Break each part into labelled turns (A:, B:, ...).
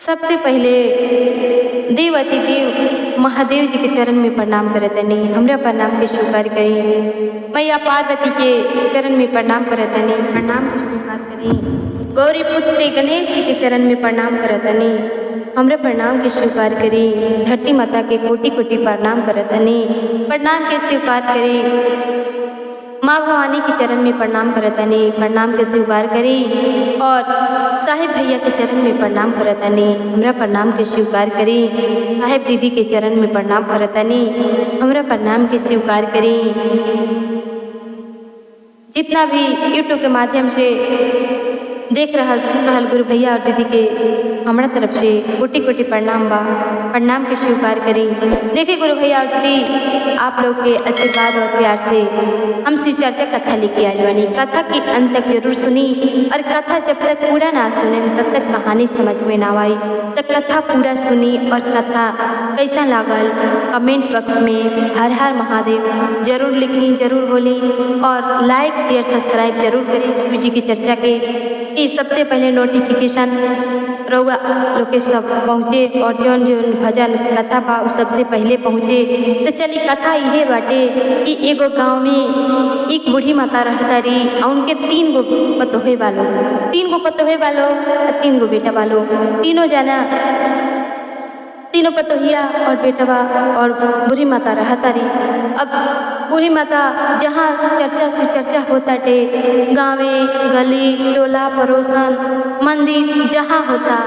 A: सबसे पहले देव अतिदेव महादेव जी के चरण में प्रणाम करतनी। हमरा प्रणाम के स्वीकार करी। मैया पार्वती के चरण में प्रणाम करतनी, प्रणाम के स्वीकार करी। गौरी पुत्र गणेश जी के चरण में प्रणाम करतनी, हमरा प्रणाम के स्वीकार करी। धरती माता के कोटि कोटि प्रणाम करतनी, प्रणाम के स्वीकार करी। माँ भवानी के चरण में प्रणाम करतनी, प्रणाम के स्वीकार करी। और साहेब भैया के चरण में प्रणाम करतनी, हमरा प्रणाम के स्वीकार करी। साहेब दीदी के चरण में प्रणाम करतनी, हमरा प्रणाम के स्वीकार करी। जितना भी यूट्यूब के माध्यम से देख रहा सुन रहा गुरु भैया और दीदी के हमारा तरफ से कोटि कोटि प्रणाम बा, प्रणाम के स्वीकार करी। देखिए गुरु भैया और दीदी, आप लोग के आशीर्वाद और प्यार से हम शिव चर्चा कथा लेके आई बनी। कथा के अंत तक जरूर सुनी, और कथा जब तक पूरा ना सुने तब तक कहानी समझ में ना आई। तो कथा पूरा सुनी और कथा कैसा लागल कमेंट बॉक्स में हर हर महादेव जरूर लिखी, जरूर बोली, और लाइक शेयर सब्सक्राइब जरूर करें शिव जी की चर्चा के। कि सबसे पहले नोटिफिकेशन रउआ लोग के सब पहुँचे, और जौन जौन भजन कथा बा सबसे पहले पहुँचे। तो चली कथा इहे बाटे कि एगो गांव में एक बूढ़ी माता रहता रही, और उनके 3 गो पतोहे वालो, 3 गो पतोहे वालो और 3 गो बेटा वालो। तीनों जना, तीनों पतोहिया और बेटवा और बूढ़ी माता रहता रही। अब बूढ़ी माता जहाँ चर्चा से चर्चा होता टे, गाँवे गली टोला पड़ोसन मंदिर जहाँ होता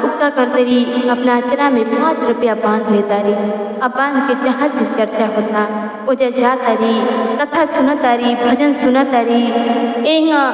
A: उक्का करते रही, अपना अचरा में 5 रुपया बांध लेता रही। अब बांध के जहाँ से चर्चा होता ओजा जाता रही, कथा सुनता रही, भजन सुनता रही। एंगा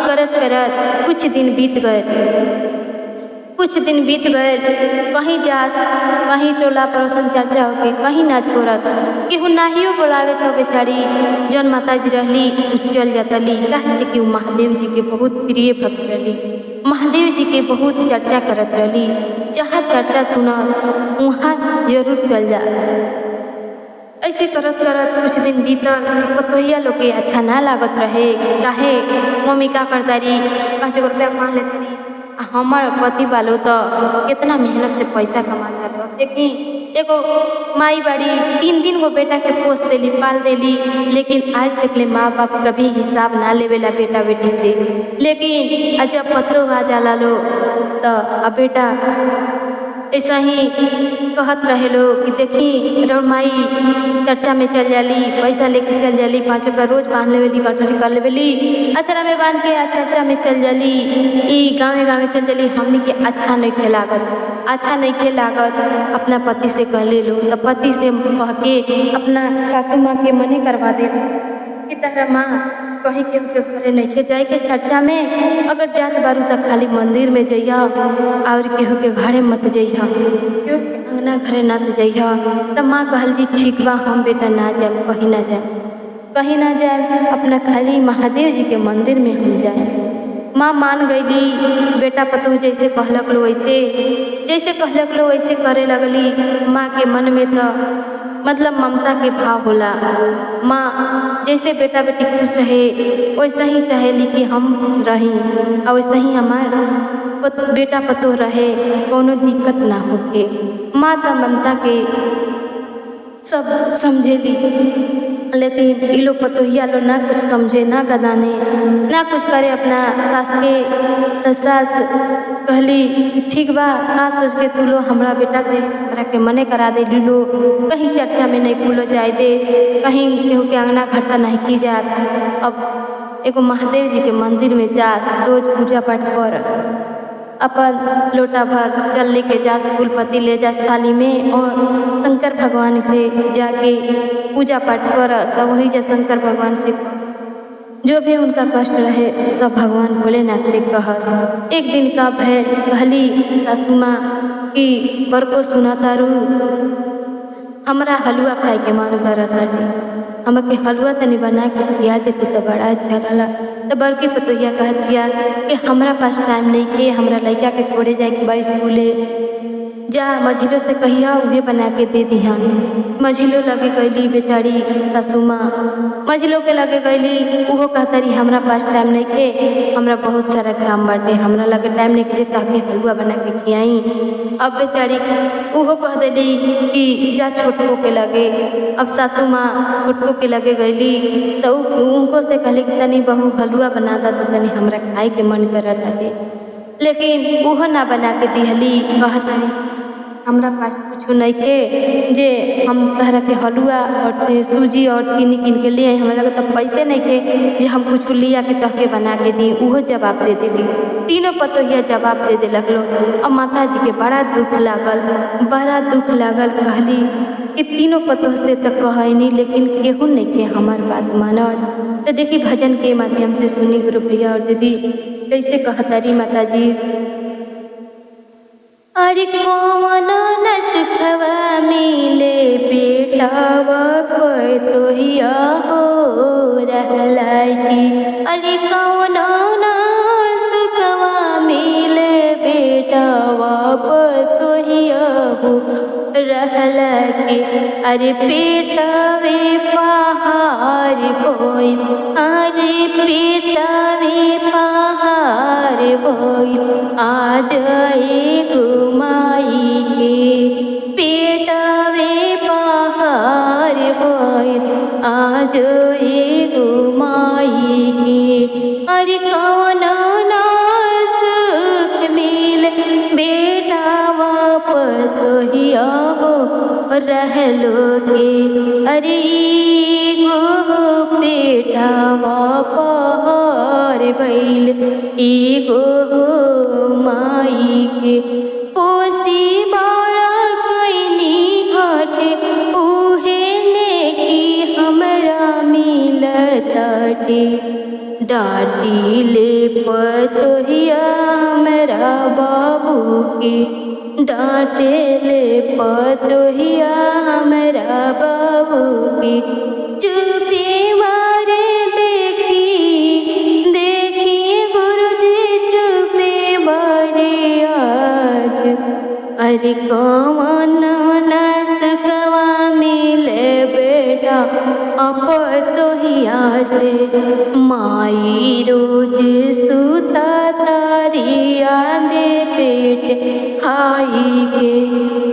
A: करत करत कुछ दिन बीत गए, कुछ दिन बीत गए। कहीं जास, कहीं टोला पड़ोसन चर्चा होके, कहीं ना छोड़स, केहू नाहियो बोलावे तो बेचारी जौन माता जी रहली चल जातली। काहे से कि महादेव जी के बहुत प्रिय भक्त रहली, महादेव जी के बहुत चर्चा करत रहली। जहाँ चर्चा सुनस वहाँ जरूर चल जास। ऐसे करत करत कुछ दिन बीतल। पतोहिया लोग के अच्छा ना लागत रहे, काहे मम्मी का करता रही 5 रुपया मान लेता रही। हमार पति वालो तो कितना मेहनत से पैसा कमाता रहो। देखी एगो माई बाड़ी 3 गो बेटा के पोस देली, पाल देली, लेकिन आज तक ले माँ बाप कभी हिसाब ना लेवेला बेटा बेटी से। लेकिन जब पतो आ जाला लो तो अब बेटा ऐसा ही कहत रहे लो कि देखी रउर माई चर्चा में चल जाली, पैसा लेके चल जाली, 5 रुपया रोज बांध लेवेली, कटोरी कर लेवेली, अचरा में बांध के चर्चा में चल जाली, ई गाँव गाँव चल जाली। हमने के अच्छा नहीं खे लागत, अच्छा नहीं खे लागत। अपना पति से कह ले लो, तो पति से कह के अपना सासू माँ के मने करवा दे कि तहरा माँ कहीं के घरे नहीं के जाए के चर्चा में। अगर जात बारू तो खाली मंदिर में जइहा, और केहू के घरे मत जइहा, केहू के अंगना घरे ना जइहा। तब माँ कहल जी ठीक बा, हम बेटा ना जाए, कहीं ना जाए, कहीं ना जाए, अपना खाली महादेव जी के मंदिर में हम जाए। माँ मान गईली। बेटा पतोह जैसे कहलक लो वैसे, जैसे कहलक लो वैसे करे लगली। माँ के मन में तो मतलब ममता के भाव होला। माँ जैसे बेटा बेटी खुश रहे वैसा ही चाहेली कि हम रही, और वैसा ही हमार बेटा पतोह रहे, कोनो दिक्कत ना होके। माँ तो ममता के सब समझेली, लेकिन ये लोग पतोहिया लोग ना कुछ समझे, ना गदाने, ना कुछ करे अपना सास के। तो सास कहली ठीक बा, ना सोच के तू लो हमरा बेटा से हमरा के मने करा दे लो, कहीं चर्चा में नहीं कुलो जाए दे, कहीं केहू के अंगना घरता नहीं की जात। अब एगो महादेव जी के मंदिर में जास, रोज पूजा पाठ करस, अपन लोटा भर जल लेके जास, फूलपत्ती ले जास थाली में, और शंकर भगवान से जाके पूजा पाठ करस। वही जा शंकर भगवान से जो भी उनका कष्ट रहे तो भगवान भोलेनाथ से कहस। एक दिन का भैर कहली सासू माँ कि बरको सुना तारू, हमरा हलवा खाए के मन करत बाटे, हमके हलवा तनी बना के खिया देते तो बड़ा अच्छा रहला। तो बड़की पतोहिया कहत दिया कि हमरा पास टाइम नहीं के, हमरा लड़का के छोड़े जाए के बा स्कूले। जा मझिलो से कहिया उहे बना के दे दिहन। मझिलो लगे गईली बेचारी सासू माँ, मझिलो के लगे गईली, उहो कहतरी हमरा पास टाइम नहीं के, हमरा बहुत सारा काम बाटे, हमरा लगे टाइम नहीं के ताकि हलवा बना के खियाई। अब बेचारी उहो कह देली कि जा छोटको के लगे। अब सासू माँ छोटको के लगे गईली तो उनको से कहली कि तनी बहू हलवा बना दा, तो तनी हमरा खाए के मन करत हटे, लेकिन उहो ना बना के दिहली। कहतरी हमरा पास कुछ नहीं के जे हम तहरा के हलवा और सूजी और चीनी किन के लिए, हमरा लगे तब पैसे नहीं के जे हम कुछ लिया के तह के बना के दी। उहो जवाब दे देली, तीनों पतोहिया जवाब दे दे लगलो। अब माता जी के बड़ा दुख लागल, बड़ा दुख लागल। कहली कि तीनों पतोह से तो कहनी, लेकिन केहू नहीं के हमार बात मानत। तो देखी भजन के माध्यम से सुनी गुरु भैया और दीदी कैसे कहतारी माता जी। अरे कौन न सुखवा मिले बेटावा पतोहिया हो रहलाई। अरे कौन न सुखवा मिले बेटावा पतोहिया हो रहला के। अरे पेटावे पहाड़ बोल, अरे पेटावे पहाड़ बोल, आ जाए घुमाई के। पेटावे पहाड़ बोल, आ जाए घुमाई के। अरे कौन ना सुख मिल बेटावा पतोहिया हो रहलो के। अरे गो बेटावा पहाड़ बैल, एगो माई के। पोसी बाड़ा कैनी घाटे, उहे ने की हमरा मिलताटे। डाटी ले पतोहिया हमरा बाबू के, डांटे ले पतोहिया हमरा बाबू के। चुपे मारे देखी देखी गुरुजी चुपे मारे आज। अरे कौन न सुखवा मिले बेटा पतोहिया से। माई रोज सुता तारिया दे पेट खाई के।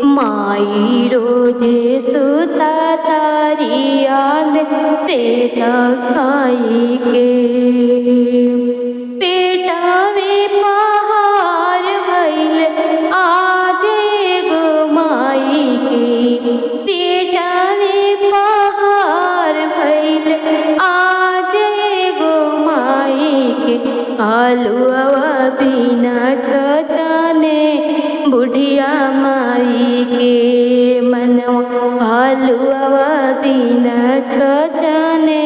A: माई रोज सुता तारिया दे पेट खाई के। पेटावे पहाड़ भइल, आज गो माई के। पेटावे पहाड़ भइल, आज गो माई के। हलुआ बिना चचाने बुढ़िया माई के मनवा। हलुआ बिना चचाने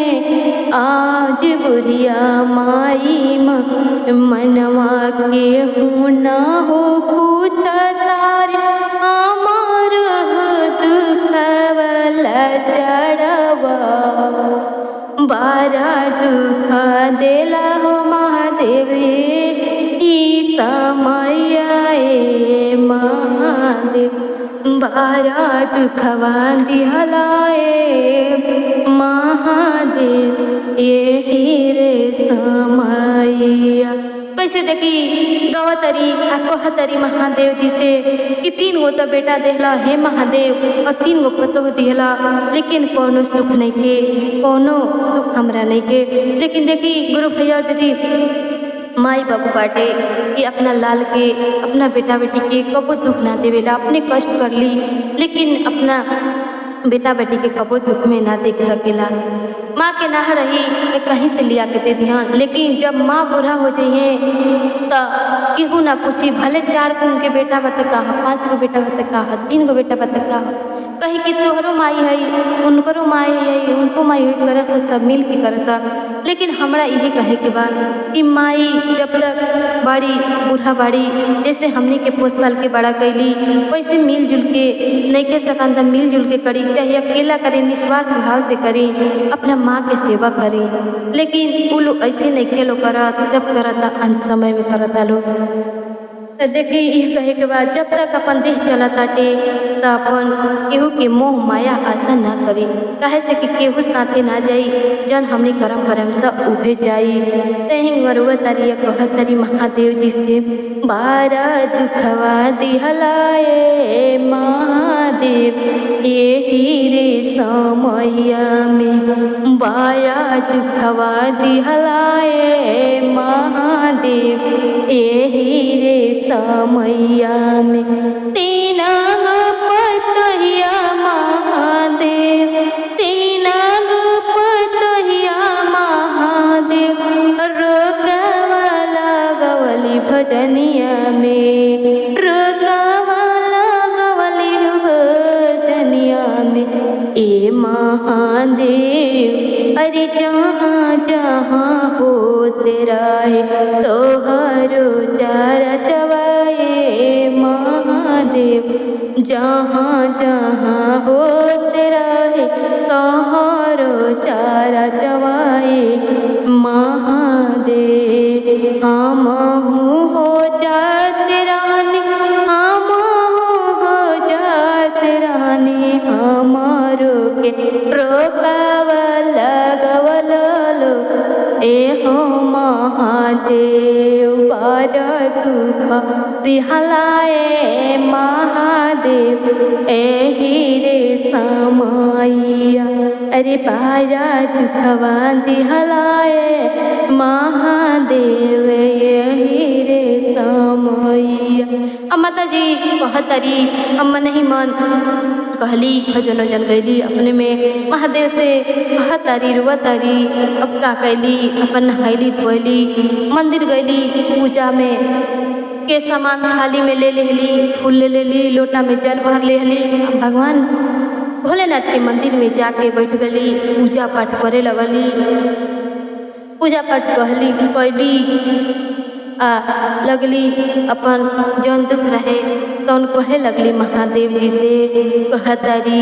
A: आज बुढ़िया माई मनवा के। हूँ ना हो पूछ तारी हमार दुखवला चढ़वा। बारा दुख देला हो महादेव ई समय महादेव। बारा दुखवा दिहलाए महादेव यही रे समैया। कैसे देखी गवतरी आ कहतरी महादेव जी से कि 3 गो तो बेटा देहला हे महादेव और 3 गो पतोह दिहला, लेकिन कोनो सुख नहीं के, कोनो सुख हमरा नहीं के। लेकिन देखी गुरु भैया और दीदी माई बाबू बाटे कि अपना लाल के, अपना बेटा बेटी के कबो दुख ना देवेला। अपने कष्ट कर ली लेकिन अपना बेटा बेटी के कबो दुख में ना देख सकेला। माँ के ना रही तो कहीं से लिया के दे दिहन, लेकिन जब माँ बूढ़ा हो जाइए तो केहू ना पूछी, भले 4 गो के बेटा बता कहा, 5 गो बेटा बता कहा, 3 गो बेटा बता कहा, कहीं कि तोहरो माई है उनकरो माई है, उनको माई हुई करस, सब मिल के करस। लेकिन हमरा यही कहे के बा कि माई जब तक बड़ी बूढ़ा बाड़ी, जैसे हमने के पोस पाल के बड़ा कैली वैसे मिलजुल के नहीं के सकन तो मिलजुल के करी, चाहे अकेला करें निस्वार्थ भाव से करें, अपना माँ के सेवा करें। लेकिन वो लोग ऐसे नहीं खेलो करत, जब करता अंत समय में करता लोग। तो देखी यह कहे के बाद जब तक अपन देह चला ताटे तो अपन केहू के मोह माया आशा ना करी, कहे से कि केहू साथे ना जाई जन हमने करम करम से उभे जाई। तही गरुआ तारिया कह तारी महादेव जी से, बारा दुखवा दिहलाए महादेव यही रे समैया में, बारा दुखवा दिहलाए महादेव यही रे समैया में। तीना पतहिया महादेव, तीना पतहिया महादेव, रोकवा लगवली भजनिया में, रोकवा लगवली भजनिया में। ए महादेव अरे जहाँ जहाँ हो तेरा है तोहरो चारा चवाए महादेव, जहाँ जहाँ हो तेरा है तोहरो चारा चवाए महादेव। हम हो जात रानी, हम हो जात रानी, हमारो के रोकावा लगवलो ए हो महादेव, बारा दुख दिहलाए महादेव एही रे समैया। अरे बारा दुखवा दिहलाए महादेव यही रे समैया। अब माता जी कहतरी अब मन ही मन कहली भजन जन गैली अपने में महादेव से कहतारी रुआतारी। अब का कैली अपन नहैली धोयली मंदिर गैली पूजा में के सामान थाली में ले लेली, फूल ले लेली, लोटा में जल भर लेली। भगवान भोलेनाथ के मंदिर में जाके बैठ गली, पूजा पाठ करे लगली। पूजा पाठ कहली कैली लगली अपन जौन दुख रहे तो उन कहे लगली महादेव जी से कहतारी,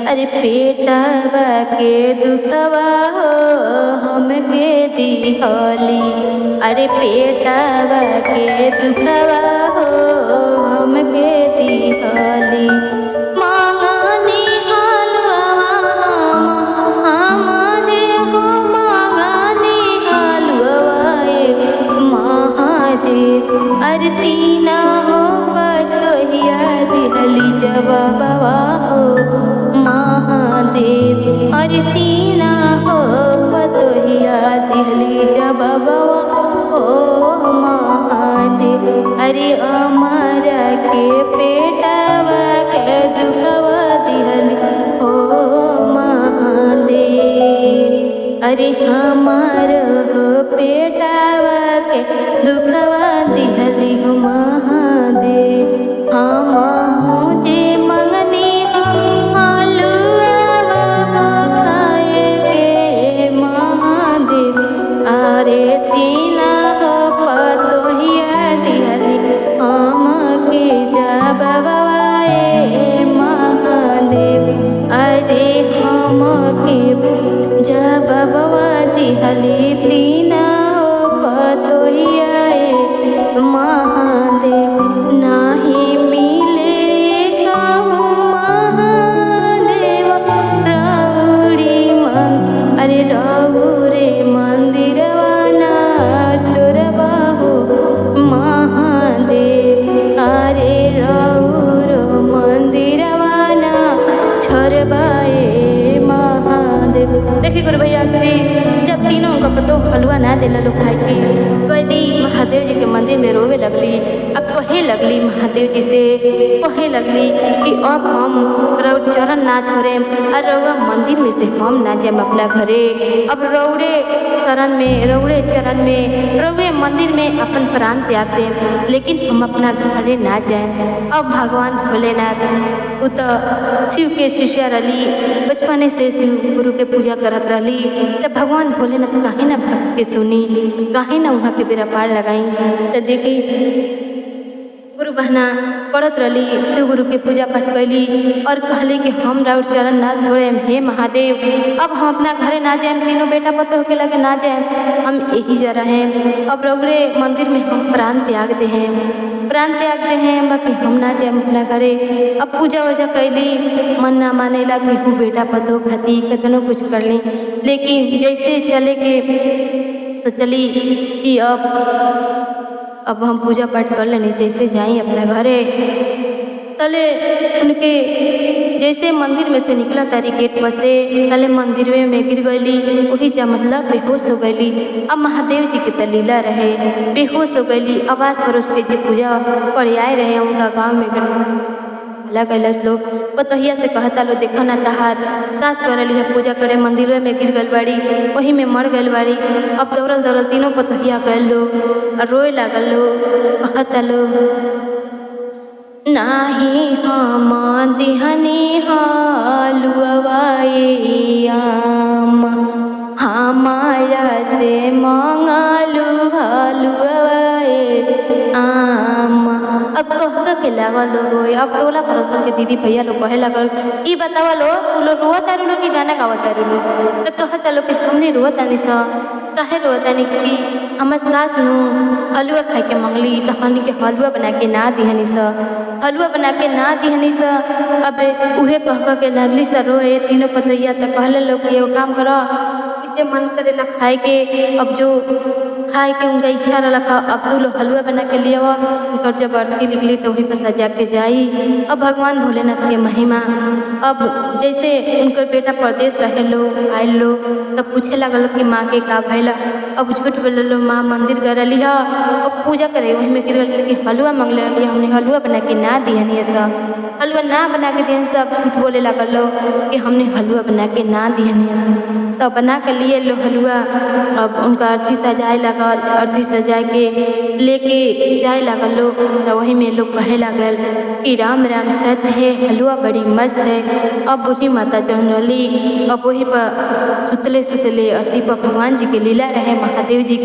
A: अरे पेटवा के दुखवा हो हमके दिहली, अरे पेटवा के दुखवा हो हमके दिहली। मांगनी हलवा हम जे हो मांगनी हलवा महादेव, अरे तीना हो पतोहिया दिहली जवाबवा हो महादेव, अरे तीना हो पतोहिया दिहली जवाबवा हो महादेव। अरे अमरा के पेटवा के दुखवा दिहली हो महादेव, अरे हमार हो पेटवा के दुखवा दिहली हो महादेव। हम मुझे मंगनी हलवा खाए के महादेव, अरे तीना हो पतोहिया दिहली हम के जबवाए महादेव, अरे हम के जबवा दिहली तीना हो पतोहिया महादेव। नाही मिले कहूँ महादेव रौड़ी मन, अरे रौरे मंदिरवा ना चोरवा हो महादेव, अरे रौरो मंदिरवा ना छोरवाए महादेव। देखिए गुरु भैया जब तीनों का पतो हलवा ना दिला लोग खाए के कदी महादेव जी के मंदिर में रोवे लगली। अब कहे लगली महादेव जी से कहे लगली कि अब हम रौड़ चरण ना छोड़े और रौआ मंदिर में से हम ना जाए अपना घरे, अब रौड़े शरण में रौड़े चरण में रौवे मंदिर में अपन प्राण त्याग दें, लेकिन हम अपना घरे ना जाए। अब भगवान भोलेनाथ वो तो शिव के शिष्या रही, बचपने से शिव गुरु के पूजा करत रही, तब भगवान भोलेनाथ काहे ना भक्त के सुनी, काहे ना वहाँ के बेरा पार लगाई। तो देखी गुरु बहना पढ़त रही, शिव गुरु के पूजा पाठ कैली और कहली कि हम राउर चरण ना छोड़े, हे महादेव अब हम अपना घरे ना जाए, तीनों बेटा पतो होके लगे ना जाए, हम यही जा रहे हैं। अब रउरे मंदिर में हम प्राण त्याग दे हैं बाकी हम ना जाए अपना घरे। अब पूजा वूजा कैली, मन ना मानेला कि हूँ बेटा पतो खाती कतनो कुछ कर ली, लेकिन जैसे चले के सोचली कि अब हम पूजा पाठ कर लेनी, जैसे जाई अपने घरे तले उनके जैसे मंदिर में से निकला तारी गेट पर से तले मंदिर में गिर गईली, वही जा मतलब बेहोश हो गईली। अब महादेव जी के तलीला रहे, बेहोश हो गईली। आवास पड़ोस के जो पूजा पढ़े आए रहे उनका गाँव में कैलस लोग पतोहिया से कहता लो देखो ना तहार सास करली है पूजा करे मंदिर में गिर गल बाड़ी, वही में मर गल बाड़ी। अब दौड़ल तीनों पतोहिया गए लो और रोए लागल लो, कहता लो नाही हम दिहनी हालुआए आम, हमारा से मंगालू हालुआए आम। अब कह के लागल रोए। अब टोला पड़ोसन के दीदी भैया लोग कहे लगल ई बतावा लो तू लोग रोआ तारू लो कि गाना गावा तारू लो, तो कहता लो कि हमने रोआ तानी सा काहे रोआ तानी कि हमार सास नु हलुआ खाए के मंगली तो हमनी के हलुआ बना के ना दिहनी सा, हलुआ बना के ना दिहनी सा। अब उहे कह के लगली सा रोए तीनों पतैया। तो कहले लोग कि एगो काम करो जे मन करेला खाए के, अब जो खाए के उनका इच्छा रहा अब तू लोग हलुआ बना के लिए उनकर जब आरती निकली तो वहीं पर सजा के जाई। अब भगवान भोलेनाथ के महिमा, अब जैसे उनकर बेटा परदेश रहे लो आए लो तब पूछे लगल कि माँ के का भैला। अब झूठ बोल लो माँ मंदिर गए रही है, अब पूजा करे वहीं में गिर कि हलुआ मंगले रही, हमने हलुआ बना के ना दिहनी सब, हलुआ ना बना के दिहन सब झूठ बोले लगल लो कि हमने हलुआ बना के ना दिहनी सब। तब बना के लिए लो हलुआ। अब उनका अर्थी सजाए लगल, अर्थी सजा के लेके जाए लगल लो तो वही में लोग कहे लगल कि राम राम सत्य है हलुआ बड़ी मस्त है। अब बूढ़ी माता जौन रही अब वही पर सुतले अर्थी पर भगवान जी के लीला रहे, महादेव जी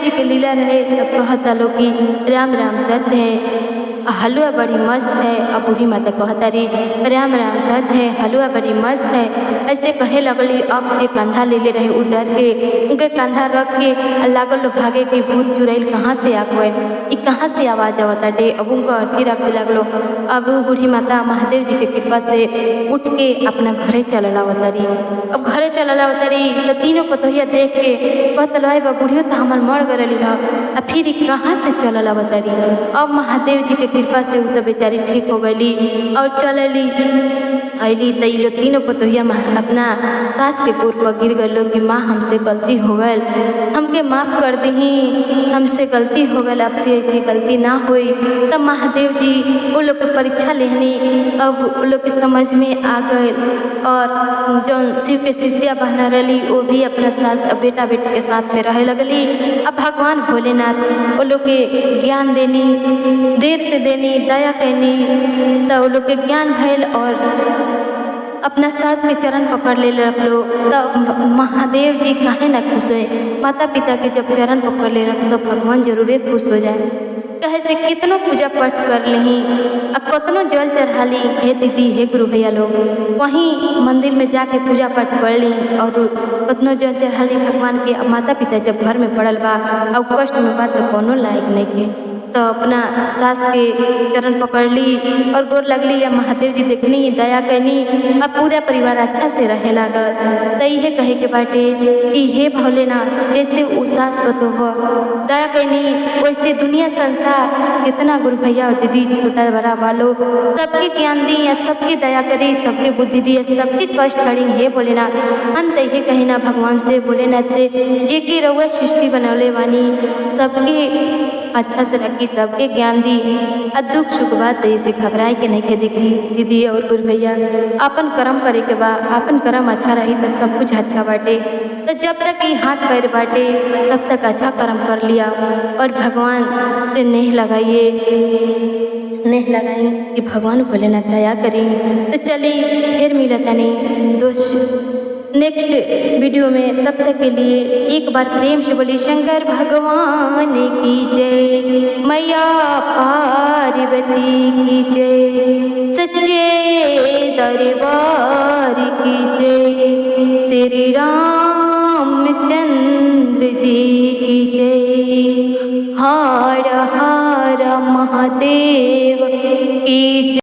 A: के लीला रहे। तब कहता लो कि राम राम सत्य है हलुआ बड़ी मस्त है। अब बूढ़ी माता कहता री राम राम सत्य है हलुआ बड़ी मस्त है। ऐसे कहे लगली। अब जे कंधा ले रहे उ डर के उनके कंधा रख के लागल लो भागे कि भूत चुड़ैल कहाँ से आवे, ई कहाँ से आवाज आवता डे। अब उनको अर्थी रखे लगलो। अब बूढ़ी माता महादेव जी के कृपा से उठ के अपना घरे चलल आवतरी। अब घरे चलल आवतरी तो तीनों पतोहिया देख के कहतलो आई बा बूढ़ियो तो हमर मर गरली है, अब फिर कहाँ से चलल आवतरी। अब महादेव जी के कृपा से उ तो बेचारी ठीक हो गई और चलली अली। तो तीनों पतोहिया अपना सास के गोर पर गिर गलो कि माँ हमसे गलती हो गल, हमके माफ़ कर दही, हमसे गलती हो गल, अब से ऐसी गलती ना हुई। तब महादेव जी वो लोग के परीक्षा लेहनी। अब वो लोग के समझ में आ गए और जो शिव के शिष्या बहना रही वो भी अपना सास बेटा बेटी के साथ में रहे लगली। अब भगवान भोलेनाथ वो लोग के ज्ञान देनी, देर से देनी, दया करनी, तो वो लोग के ज्ञान भैल और अपना सास के चरण पकड़ ले रख लो। तो महादेव जी काहे ना खुश हुए, माता पिता के जब चरण पकड़ ले रख तो भगवान जरूर खुश हो जाए। कहे से कितनों पूजा पाठ कर ली और कतनों जल चढ़ा ली, हे दीदी हे गुरु भैया लोग वहीं मंदिर में जाके पूजा पाठ कर ली और कतनों जल चढ़ा ली भगवान के। माता पिता जब घर में पड़ल बा और कष्ट में बा तो कोनो लायक नहीं के, तो अपना सास के चरण पकड़ ली और गोर लगली। या महादेव जी देखनी, दया करनी, अब पूरा परिवार अच्छा से रहे लागल। तो ये कहे के बाटे कि हे भोलेनाथ जैसे वो सास बतो हो दया करनी, वैसे दुनिया संसार कितना गुरु भैया और दीदी छोटा बड़ा वालों सबके ज्ञान दी या सबकी दया करी, सबके बुद्धि दी, सबके कष्ट हरी। हे भोलेनाथ हम तो ये कहीं भगवान से भोलेनाथ से जे की रउआ सृष्टि बनौले वानी सबके अच्छा से रखी, सबके ज्ञान दी और दुख सुख बात से घबराए के नहीं के दिखी। दीदी और गुरु भैया अपन कर्म करे के बा, अपन कर्म अच्छा रही तो सब कुछ अच्छा बाटे। तो जब तक ये हाथ पैर बाटे तब तक अच्छा कर्म कर लिया और भगवान से नेह लगाइए, नेह लगाई कि भगवान भोलेनाथ दया करी। तो चली फिर मिलता नहीं दोस्त नेक्स्ट वीडियो में। तब तक के लिए एक बार प्रेम से बोली शंकर भगवान की जय, मैया पार्वती की जय, सच्चे दरबार